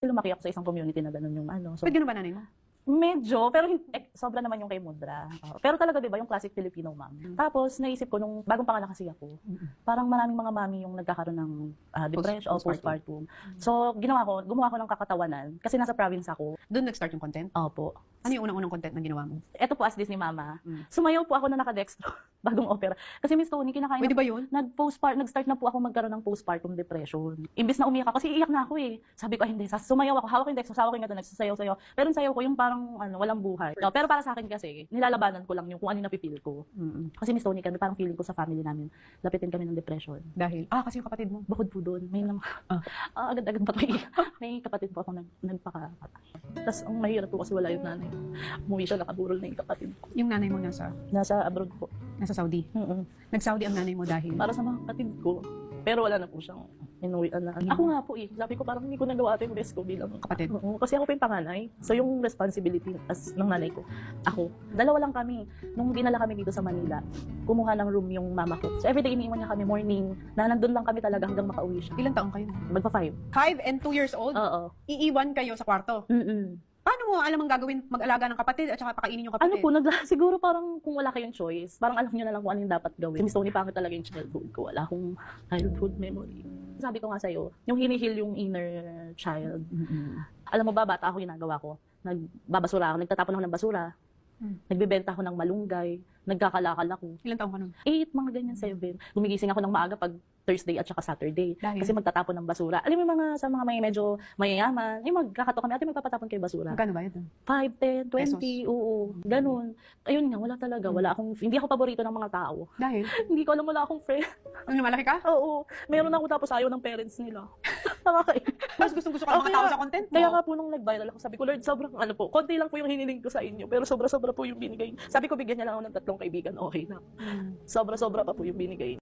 Lumaki ako sa isang community na gano'n yung ano. So, Ba't ganun ba nanay mo? medyo, pero sobra naman yung kay Mudra. Oo. Pero talaga, di ba, yung classic Filipino mom. Tapos, naisip ko, nung bagong panganak kasi ako, parang maraming mga mami yung nagkakaroon ng depression o postpartum. So, gumawa ko ng kakatawanan kasi nasa province ako. Doon nag-start yung content? Opo. Ano yung unang-unang content na ginawa mo? Ito po, as Disney Mama. Sumayaw po ako na naka-dextro, bagong opera. Kasi Miss Tony, kinakain Pwede ba yun? nag-start na po ako magkaroon ng postpartum depression. Imbis na umiyak ako, kasi iyak na ako eh. Sabi ko, hindi, sumayaw ako, hawak yung dextro, hawak yung ito, nagsasayaw-sayaw. Pero yung sayaw ko, yung parang walang buhay. No, pero para sa akin kasi, nilalabanan ko lang yung kung ano yung napipil ko. Kasi Miss Tony, kami parang feeling ko sa family namin, lapitin kami ng depression. Dahil? Kasi yung kapatid mo. Bukod po doon, may agad-agad pa may kapatid po ako nagpakapatay. Tapos ang mahirap po kasi wala yung nanay. Umuwi siya, nakaburol na yung kapatid ko. Yung nanay mo nasa Abroad po. Saudi. Nag-Saudi ang nanay mo dahil? Para sa mga kapatid ko. Pero wala na po siyang inuwian na. Ako nga po sabi ko parang hindi ko nagawa ito yung best ko bilang kapatid. Kasi ako po yung panganay. So yung responsibility ng nanay ko, ako. Dalawa lang kami. Nung dinala kami dito sa Manila, kumuha ng room yung mama ko. So everyday iniiwan niya kami morning, na nandun lang kami talaga hanggang makauwi siya. Ilang taong kayo? Magpa-5. 5 and 2 years old? Oo. Iiwan kayo sa kwarto? Paano mo alam ang gagawin mag-alaga ng kapatid at saka pakainin yung kapatid? Ano po, siguro parang kung wala kayong choice, parang alam niyo na lang kung ano yung dapat gawin. Miss Tony, pangit talaga yung childhood ko. Wala akong childhood memory. Sabi ko nga sa'yo, yung hinihil yung inner child. Alam mo ba, bata ako, ginagawa ko. Nagbabasura ako, nagtatapon ako ng basura. Nagbebenta ako ng malunggay. Nagkakalakal ako. Ilang taong ka nun? 8, mga ganyan, 7. Gumigising ako ng maaga pag Thursday at saka Saturday. Dahil? Kasi magtatapon ng basura. Alam mo sa mga may medyo mayayaman, yung magkakato kami, ate magpapatapon kayo basura. Magkano ba yun? 5, 10, 20, Pesos. Oo. Ganun. Ayun nga, wala talaga. Hindi ako paborito ng mga tao. Dahil? Hindi ko alam, wala akong friend. Nung lumalaki ka? Oo. Meron ako tapos ayaw ng parents nila. Nakakainis. Mas gustong-gusto ka ng mga tao sa content mo? Kaya nga po nung nag-viral ako, sabi ko, Lord, sobrang konti lang po yung hiniling ko sa inyo, pero sobra-sobra po yung binigay. Sabi ko, bigyan niya lang ako ng 3 kaibigan, okay na. Sobra-sobra pa po yung binigay.